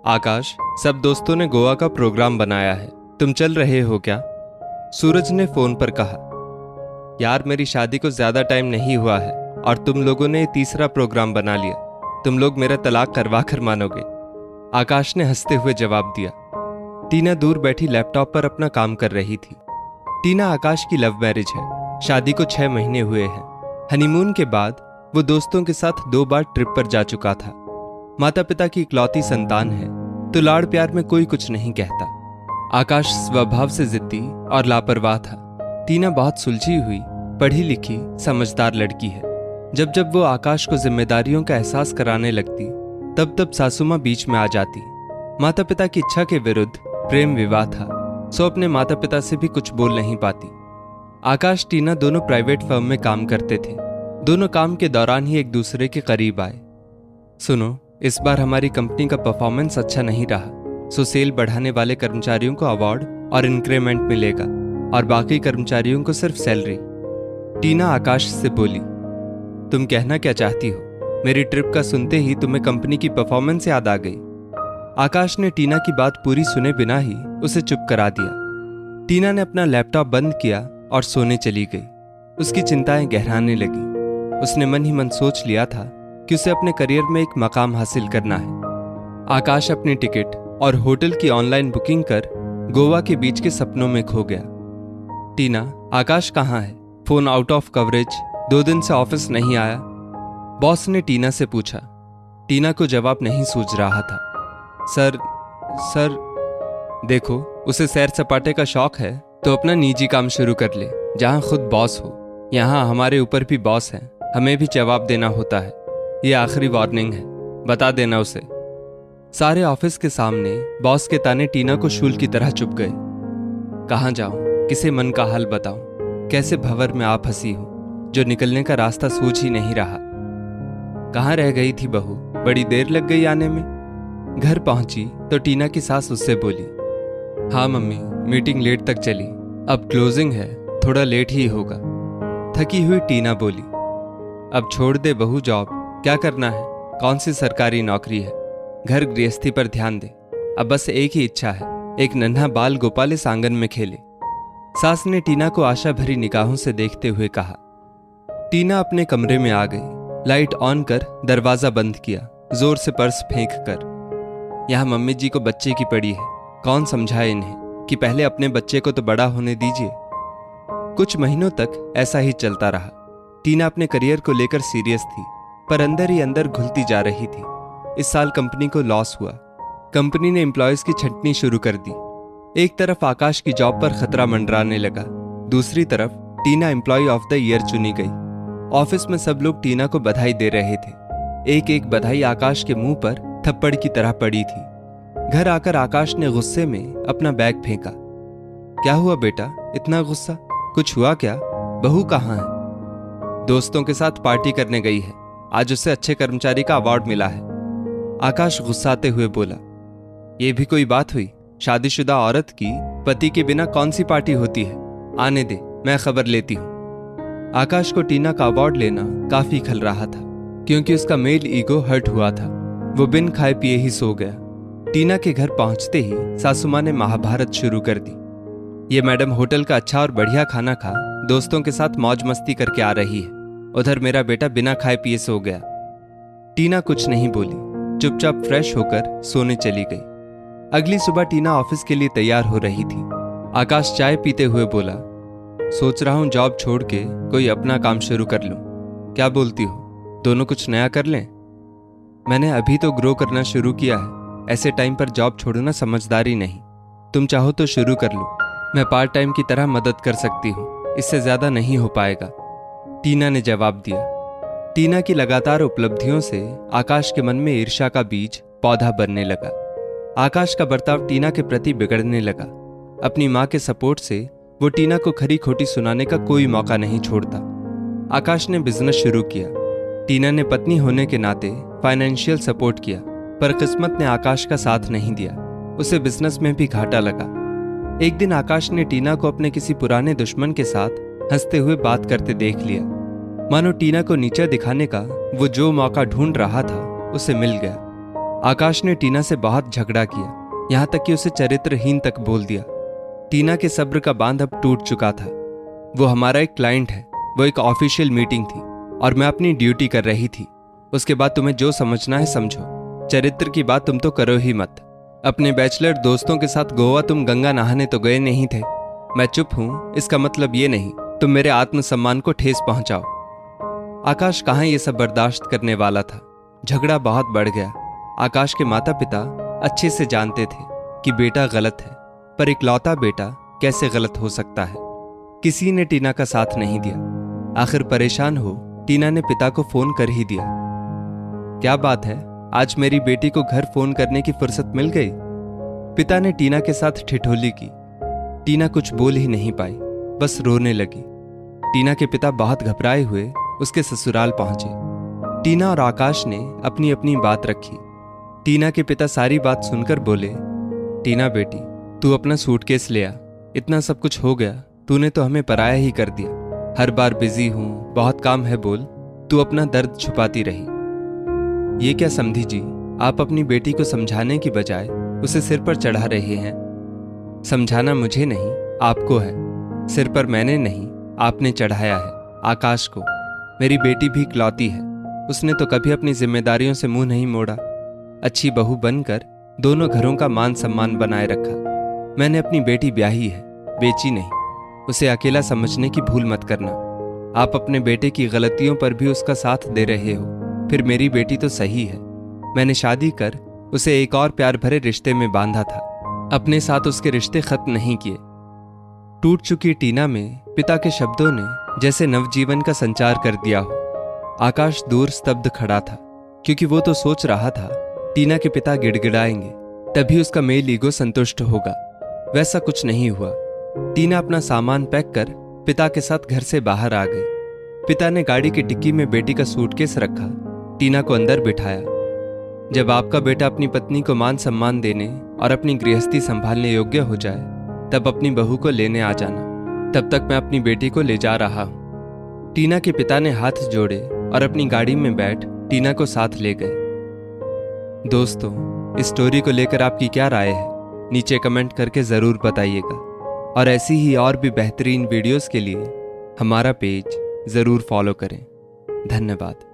आकाश, सब दोस्तों ने गोवा का प्रोग्राम बनाया है, तुम चल रहे हो क्या? सूरज ने फोन पर कहा। यार, मेरी शादी को ज्यादा टाइम नहीं हुआ है और तुम लोगों ने तीसरा प्रोग्राम बना लिया। तुम लोग मेरा तलाक करवा कर मानोगे। आकाश ने हंसते हुए जवाब दिया। टीना दूर बैठी लैपटॉप पर अपना काम कर रही थी। टीना आकाश की लव मैरिज है। शादी को 6 महीने हुए हैं। हनीमून के बाद वो दोस्तों के साथ 2 बार ट्रिप पर जा चुका था। माता पिता की इकलौती संतान है तो लाड़ प्यार में कोई कुछ नहीं कहता। आकाश स्वभाव से जिद्दी और लापरवाह था। टीना बहुत सुलझी हुई, पढ़ी लिखी, समझदार लड़की है। जब जब वो आकाश को जिम्मेदारियों का एहसास कराने लगती तब तब सासू माँ बीच में आ जाती। माता पिता की इच्छा के विरुद्ध प्रेम विवाह था, सो अपने माता पिता से भी कुछ बोल नहीं पाती। आकाश टीना दोनों प्राइवेट फर्म में काम करते थे। दोनों काम के दौरान ही एक दूसरे के करीब आए। सुनो, इस बार हमारी कंपनी का परफॉर्मेंस अच्छा नहीं रहा, सो सेल बढ़ाने वाले कर्मचारियों को अवार्ड और इंक्रीमेंट मिलेगा और बाकी कर्मचारियों को सिर्फ सैलरी। टीना आकाश से बोली। तुम कहना क्या चाहती हो? मेरी ट्रिप का सुनते ही तुम्हें कंपनी की परफॉर्मेंस याद आ गई। आकाश ने टीना की बात पूरी सुने बिना ही उसे चुप करा दिया। टीना ने अपना लैपटॉप बंद किया और सोने चली गई। उसकी चिंताएं गहराने लगी। उसने मन ही मन सोच लिया था कि उसे अपने करियर में एक मकाम हासिल करना है। आकाश अपनी टिकट और होटल की ऑनलाइन बुकिंग कर गोवा के बीच के सपनों में खो गया। टीना, आकाश कहाँ है? फोन आउट ऑफ कवरेज, 2 दिन से ऑफिस नहीं आया। बॉस ने टीना से पूछा। टीना को जवाब नहीं सूझ रहा था। सर देखो, उसे सैर सपाटे का शौक है तो अपना निजी काम शुरू कर ले, जहां खुद बॉस हो। यहाँ हमारे ऊपर भी बॉस हैं, हमें भी जवाब देना होता है। ये आखिरी वार्निंग है, बता देना उसे। सारे ऑफिस के सामने बॉस के ताने टीना को शूल की तरह चुभ गए। कहाँ जाऊं, किसे मन का हाल बताऊं? कैसे भंवर में आप फंसी हूं जो निकलने का रास्ता सूझ ही नहीं रहा। कहाँ रह गई थी बहू? बड़ी देर लग गई आने में। घर पहुंची तो टीना की सास उससे बोली। हाँ मम्मी, मीटिंग लेट तक चली, अब क्लोजिंग है, थोड़ा लेट ही होगा। थकी हुई टीना बोली। अब छोड़ दे बहू जॉब, क्या करना है? कौन सी सरकारी नौकरी है? घर गृहस्थी पर ध्यान दे। अब बस एक ही इच्छा है, एक नन्हा बाल गोपाल इस आंगन में खेले। सास ने टीना को आशा भरी निगाहों से देखते हुए कहा। टीना अपने कमरे में आ गई। लाइट ऑन कर दरवाजा बंद किया, जोर से पर्स फेंक कर। यहाँ मम्मी जी को बच्चे की पड़ी है, कौन समझाए इन्हें कि पहले अपने बच्चे को तो बड़ा होने दीजिए। कुछ महीनों तक ऐसा ही चलता रहा। टीना अपने करियर को लेकर सीरियस थी, पर अंदर ही अंदर घुलती जा रही थी। इस साल कंपनी को लॉस हुआ। कंपनी ने एम्प्लॉयज की छंटनी शुरू कर दी। एक तरफ आकाश की जॉब पर खतरा मंडराने लगा, दूसरी तरफ टीना एम्प्लॉय ऑफ द ईयर चुनी गई। ऑफिस में सब लोग टीना को बधाई दे रहे थे। एक एक बधाई आकाश के मुंह पर थप्पड़ की तरह पड़ी थी। घर आकर आकाश ने गुस्से में अपना बैग फेंका। क्या हुआ बेटा, इतना गुस्सा? कुछ हुआ क्या? बहू कहाँ है? दोस्तों के साथ पार्टी करने गई है, आज उसे अच्छे कर्मचारी का अवार्ड मिला है। आकाश गुस्साते हुए बोला। यह भी कोई बात हुई? शादीशुदा औरत की पति के बिना कौन सी पार्टी होती है? आने दे, मैं खबर लेती हूं। आकाश को टीना का अवार्ड लेना काफी खल रहा था, क्योंकि उसका मेल ईगो हर्ट हुआ था। वो बिन खाए पिए ही सो गया। टीना के घर पहुंचते ही सासू मां ने महाभारत शुरू कर दी। ये मैडम होटल का अच्छा और बढ़िया खाना खा दोस्तों के साथ मौज मस्ती करके आ रही है, उधर मेरा बेटा बिना खाए पिए सो गया। टीना कुछ नहीं बोली, चुपचाप फ्रेश होकर सोने चली गई। अगली सुबह टीना ऑफिस के लिए तैयार हो रही थी। आकाश चाय पीते हुए बोला। सोच रहा हूं जॉब छोड़ के कोई अपना काम शुरू कर लूं, क्या बोलती हो? दोनों कुछ नया कर लें। मैंने अभी तो ग्रो करना शुरू किया है, ऐसे टाइम पर जॉब छोड़ना समझदारी नहीं। तुम चाहो तो शुरू कर लो, मैं पार्ट टाइम की तरह मदद कर सकती हूँ, इससे ज्यादा नहीं हो पाएगा। टीना ने जवाब दिया। टीना की लगातार उपलब्धियों से आकाश के मन में ईर्ष्या का बीज पौधा बनने लगा। आकाश का बर्ताव टीना के प्रति बिगड़ने लगा। अपनी माँ के सपोर्ट से वो टीना को खरी खोटी सुनाने का कोई मौका नहीं छोड़ता। आकाश ने बिजनेस शुरू किया। टीना ने पत्नी होने के नाते फाइनेंशियल सपोर्ट किया, पर किस्मत ने आकाश का साथ नहीं दिया। उसे बिजनेस में भी घाटा लगा। एक दिन आकाश ने टीना को अपने किसी पुराने दुश्मन के साथ हंसते हुए बात करते देख लिया। मानो टीना को नीचा दिखाने का वो जो मौका ढूंढ रहा था उसे मिल गया। आकाश ने टीना से बहुत झगड़ा किया, यहाँ तक कि उसे चरित्रहीन तक बोल दिया। टीना के सब्र का बांध अब टूट चुका था। वो हमारा एक क्लाइंट है, वो एक ऑफिशियल मीटिंग थी और मैं अपनी ड्यूटी कर रही थी। उसके बाद तुम्हें जो समझना है समझो, चरित्र की बात तुम तो करो ही मत। अपने बैचलर दोस्तों के साथ गोवा तुम गंगा नहाने तो गए नहीं थे। मैं चुप हूं इसका मतलब ये नहीं तुम मेरे आत्मसम्मान को ठेस पहुंचाओ। आकाश कहाँ ये सब बर्दाश्त करने वाला था। झगड़ा बहुत बढ़ गया। आकाश के माता पिता अच्छे से जानते थे कि बेटा गलत है, पर इकलौता बेटा कैसे गलत हो सकता है। किसी ने टीना का साथ नहीं दिया। आखिर परेशान हो टीना ने पिता को फोन कर ही दिया। क्या बात है, आज मेरी बेटी को घर फोन करने की फुर्सत मिल गई। पिता ने टीना के साथ ठिठोली की। टीना कुछ बोल ही नहीं पाई, बस रोने लगी। टीना के पिता बहुत घबराए हुए उसके ससुराल पहुंचे। टीना और आकाश ने अपनी अपनी बात रखी। टीना के पिता सारी बात सुनकर बोले, टीना बेटी तू अपना सूटकेस ले आ, इतना सब कुछ हो गया, तूने तो हमें पराया ही कर दिया। हर बार बिजी हूं, बहुत काम है बोल, तू अपना दर्द छुपाती रही। ये क्या समधी जी, आप अपनी बेटी को समझाने की बजाय उसे सिर पर चढ़ा रहे हैं। समझाना मुझे नहीं आपको है, सिर पर मैंने नहीं आपने चढ़ाया है आकाश को। मेरी बेटी भी इकलौती है, उसने तो कभी अपनी जिम्मेदारियों से मुंह नहीं मोड़ा। अच्छी बहू बनकर दोनों घरों का मान सम्मान बनाए रखा। मैंने अपनी बेटी ब्याही है, बेची नहीं। उसे अकेला समझने की भूल मत करना। आप अपने बेटे की गलतियों पर भी उसका साथ दे रहे हो, फिर मेरी बेटी तो सही है। मैंने शादी कर उसे एक और प्यार भरे रिश्ते में बांधा था, अपने साथ उसके रिश्ते खत्म नहीं किए। टूट चुकी टीना में पिता के शब्दों ने जैसे नवजीवन का संचार कर दिया हो। आकाश दूर स्तब्ध खड़ा था, क्योंकि वो तो सोच रहा था टीना के पिता गिड़गिड़ाएंगे तभी उसका मेल ईगो संतुष्ट होगा। वैसा कुछ नहीं हुआ। टीना अपना सामान पैक कर पिता के साथ घर से बाहर आ गई। पिता ने गाड़ी की डिक्की में बेटी का सूटकेस रखा, टीना को अंदर बिठाया। जब आपका बेटा अपनी पत्नी को मान सम्मान देने और अपनी गृहस्थी संभालने योग्य हो जाए तब अपनी बहू को लेने आ जाना। तब तक मैं अपनी बेटी को ले जा रहा हूं। टीना के पिता ने हाथ जोड़े और अपनी गाड़ी में बैठ टीना को साथ ले गए। दोस्तों, इस स्टोरी को लेकर आपकी क्या राय है, नीचे कमेंट करके जरूर बताइएगा। और ऐसी ही और भी बेहतरीन वीडियोस के लिए हमारा पेज जरूर फॉलो करें। धन्यवाद।